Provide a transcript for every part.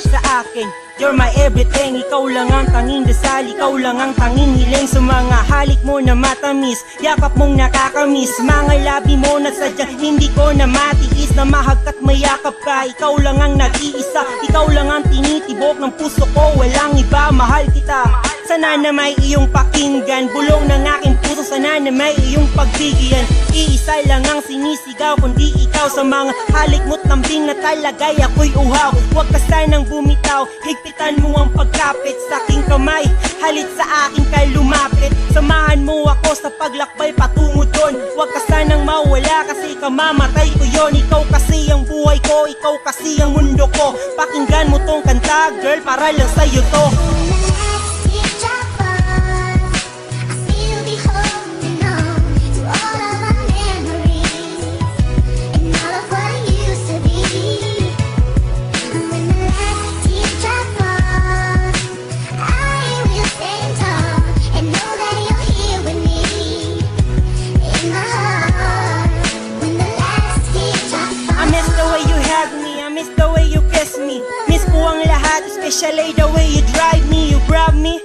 sa akin. You're my everything, ikaw lang ang tanging dasal, ikaw lang ang tanging hiling. Sa mga halik mo na matamis, yakap mong nakakamiss, mga labi mo na sadyang hindi ko na matiis, na mahagkat mayakap ka. Ikaw lang ang nag-iisa, ikaw lang ang tinitibok ng puso ko, walang iba, mahal kita. Sana na may iyong pakinggan, bulong ng aking puso, sana na may iyong pagbigyan. Iisa lang ang sinisigaw, kundi ikaw. Sa mga halik mo't lambing na talagay ako'y uhaw. Huwag ka sanang bumitaw, higpitan mo ang pagkapit sa aking kamay, halit sa akin kay lumapit. Samahan mo ako sa paglakbay patungo doon. Huwag ka sanang mawala kasi kamamatay ko yon. Ikaw kasi ang buhay ko, ikaw kasi ang mundo ko. Pakinggan mo tong kanta, girl, para lang sa'yo to. Especially the way you drive me, you grab me.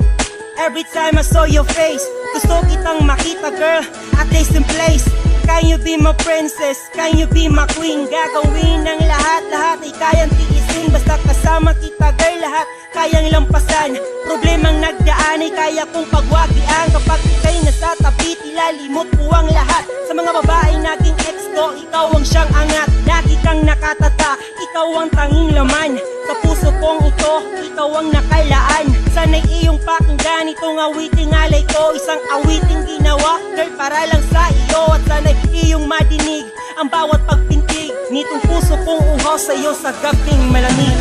Every time I saw your face, gusto kitang makita, girl, at least in place. Can you be my princess? Can you be my queen? Gagawin ng lahat ay kayang tiisin. Basta kasama kita, girl, lahat kayang lampasan. Problemang nagdaan ay kaya kong pagwagian. Kapag ika'y nasa tabi, ilalimot ko ang lahat. Sa mga babae naging ex ko, ikaw ang siyang angat. Lagi kang nakatata, ikaw ang tanging laman. Sa puso kong ito, ikaw ang nakalaan. Sana'y iyong pakinggan itong awiting alay ko. Isang awiting ginawa, girl, para lang sa iyo. At sana'y iyong madinig ang bawat pagpintig nitong puso kong uhaw sa'yo sa gabing malamig.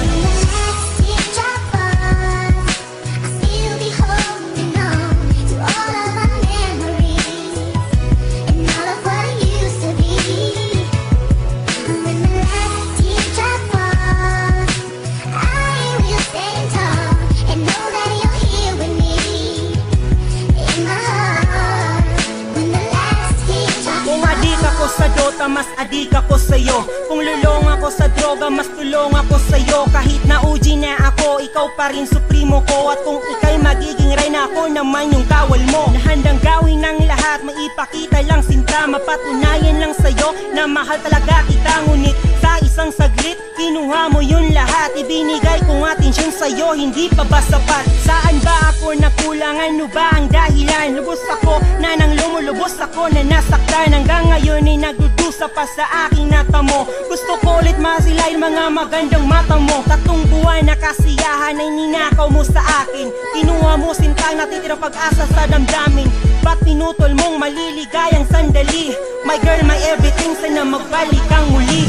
Sa Dota, mas adik ako sa'yo. Kung lulong ako sa droga, mas tulong ako sa'yo. Kahit na uji na ako, ikaw pa rin supremo ko. At kung ika'y magiging reyna, ako naman yung kawal mo. Na handang gawin ng lahat, maipakita lang sinta. Mapatunayan lang sa'yo na mahal talaga kita. Ngunit sa isang saglit, kinuha mo yun lahat. Ibinigay kong atensyon sa'yo, hindi pa ba sapat? Saan ba ako nakulang? Ano ba ang dahilan? Lubos ako na nang lumulubos ako na nasaktan. Hanggang ngayon ay nagdudusa pa sa aking natamo. Gusto ko ulit masilay mga magandang mata mo. Tatlong buwan na kasiyahan ay ninakaw mo sa akin. Kinuha mo sintang natitirang pag-asa sa damdamin. Ba't pinutol mong maliligayang sandali? My girl, my everything, sana magbalik kang muli.